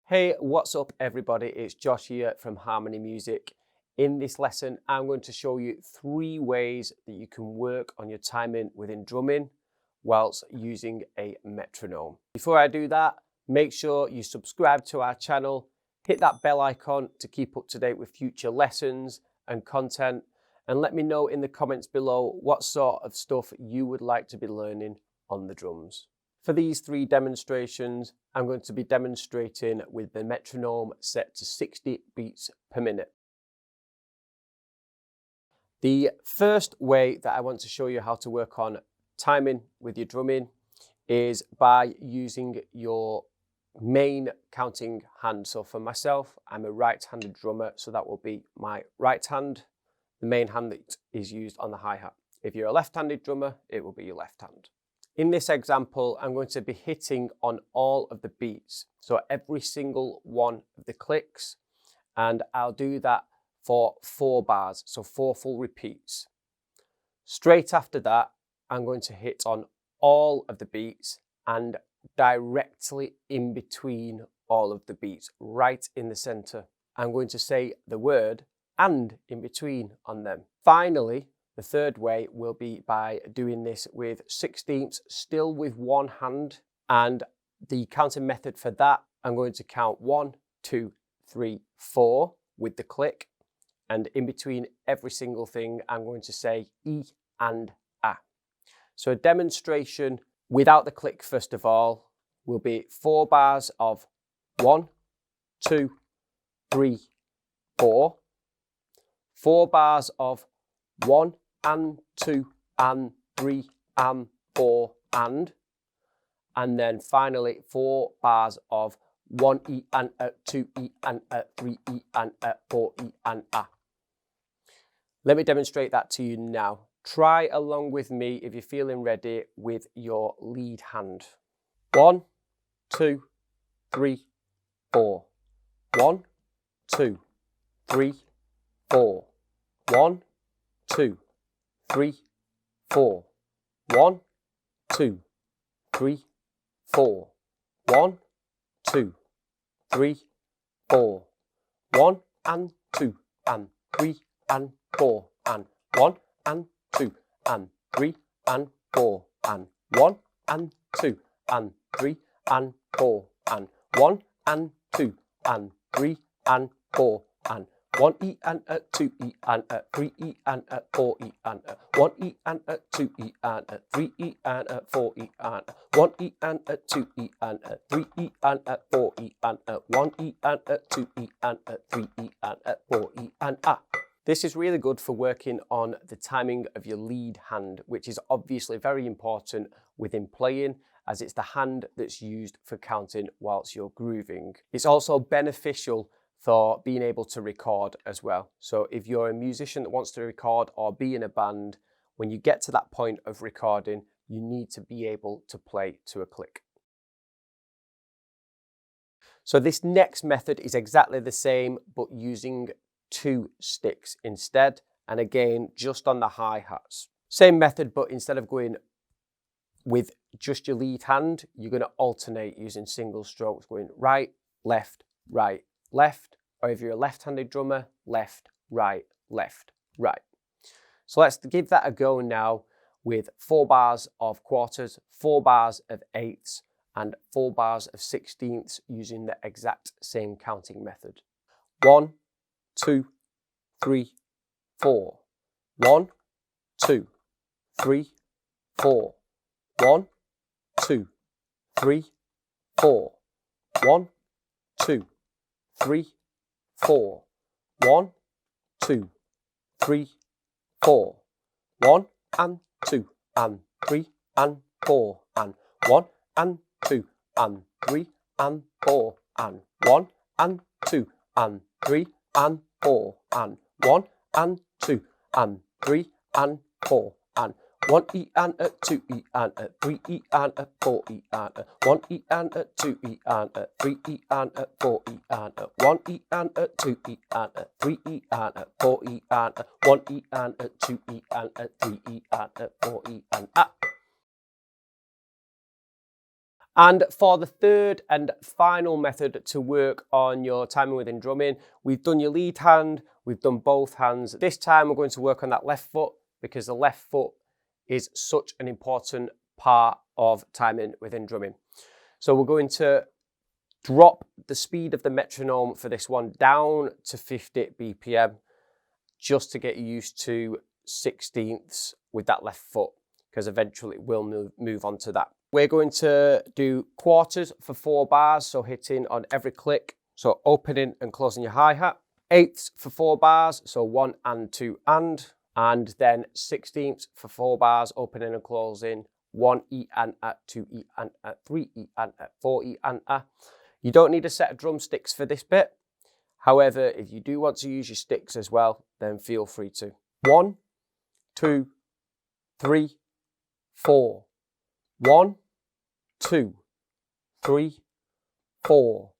Hey, what's up everybody? It's Josh here from Harmony Music. In this lesson, I'm going to show you 3 ways that you can work on your timing within drumming whilst using a metronome. Before I do that, make sure you subscribe to our channel, hit that bell icon to keep up to date with future lessons and content, and let me know in the comments below what sort of stuff you would like to be learning on the drums. For these 3 demonstrations, I'm going to be demonstrating with the metronome set to 60 beats per minute. The first way that I want to show you how to work on timing with your drumming is by using your main counting hand. So for myself, I'm a right-handed drummer, so that will be my right hand, the main hand that is used on the hi-hat. If you're a left-handed drummer, it will be your left hand. In this example, I'm going to be hitting on all of the beats, so every single one of the clicks, and I'll do that for 4 bars, so 4 full repeats. Straight after that, I'm going to hit on all of the beats and directly in between all of the beats, right in the center. I'm going to say the word "and" in between on them. Finally, the third way will be by doing this with 16ths, still with one hand, and the counting method for that, I'm going to count 1, 2, 3, 4 with the click, and in between every single thing, I'm going to say E and A. So a demonstration without the click, first of all, will be 4 bars of 1, 2, 3, 4, 4 bars of 1, and 2, and 3, and 4, and then finally 4 bars of 1 E and A, 2 E and A, 3 E and A, 4 E and A. Let me demonstrate that to you now. Try along with me if you're feeling ready with your lead hand. 1, 2, 3, 4. 1, 2, 3, 4. 1, 2, 3, 4. 1, 2, 3, 4. 1, 2, 3, 4. 1 and 2 and 3 and 4 and 1 and 2 and 3 and 4 and 1 and 2 and 3 and 4 and 1 and 2 and 3 and 4 and 1 E and a 2 E and a 3 E and a 4 E and a 1 E and a 2 E and a 3 E and a 4 E and a 1 E and a 2 E and a 3 E and a 4 E and a 1 E and a 2 E and a 3 E and a 4 E and A. This is really good for working on the timing of your lead hand, which is obviously very important within playing, as it's the hand that's used for counting whilst you're grooving. It's also beneficial for being able to record as well. So if you're a musician that wants to record or be in a band, when you get to that point of recording, you need to be able to play to a click. So this next method is exactly the same, but using 2 sticks instead, and again, just on the hi-hats. Same method, but instead of going with just your lead hand, you're going to alternate using single strokes, going right, left, left, or if you're a left-handed drummer, left, right, left, right. So let's give that a go now with 4 bars of quarters, 4 bars of eighths, and 4 bars of 16ths using the exact same counting method. 1, 2, 3, 4. 1, 2, 3, 4. 1, 2, 3, 4. 1, 2, 3, 4. 1, 2, 3, 4. 1 and 2 and 3 and 4 and 1 and 2 and 3 and 4 and 1 and 2 and 3 and 4 and 1 and 2 and 3 and 4 and 1 E and a 2 E and a 3 E and a 4 E and a 1 E and a 2 E and a 3 E and a 4 E and a 1 E and a 2 E and a 3 E and a 4 E and a 1 E and a 2 E and a 3 E and a 4 E and A. And for the third and final method to work on your timing within drumming, we've done your lead hand, we've done both hands. This time we're going to work on that left foot because the left foot is such an important part of timing within drumming. So we're going to drop the speed of the metronome for this one down to 50 BPM just to get you used to 16ths with that left foot, because eventually we'll move on to that. We're going to do quarters for 4 bars, so hitting on every click, so opening and closing your hi-hat. Eighths for 4 bars, so 1 and 2 and then 16ths for 4 bars, opening and closing, 1 E and a, 2 E and a, 3 E and a, 4 E and a. You don't need a set of drumsticks for this bit. However, if you do want to use your sticks as well, then feel free to. 1, 2, 3, 4. 1, 2, 3, 4.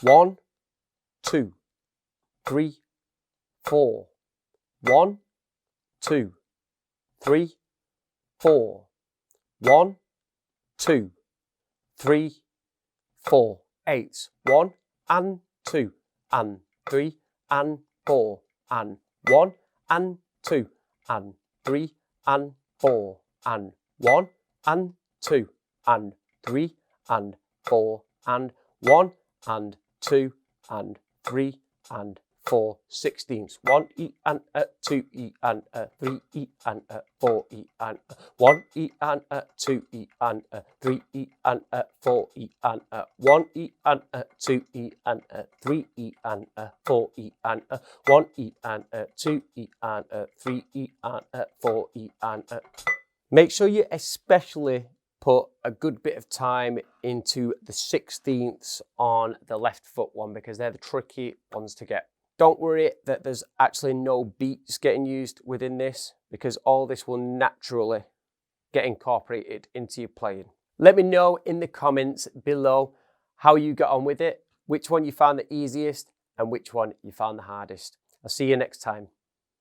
1, 2, 3, 4. 1, 2, 3, 4. 1, 2, 3, 4. Eights. 1 and 2 and 3 and 4 and 1 and 2 and 3 and 4 and 1 and 2 and 3 and 4 and 1 and 2 and 3 and 4. 16ths. 1 E and a, 2 E and a, 3 E and a, 4 E and a, 1 E and a, 2 E and a, 3 E and a, 4 E and a, 1 E and a, 2 E and a, 3 E and a, 4 E and a, 1 E and a, 2 E and a, 3 E and a, 4 E and a. Make sure you especially put a good bit of time into the 16ths on the left foot one, because they're the tricky ones to get. Don't worry that there's actually no beats getting used within this, because all this will naturally get incorporated into your playing. Let me know in the comments below how you got on with it, which one you found the easiest and which one you found the hardest. I'll see you next time.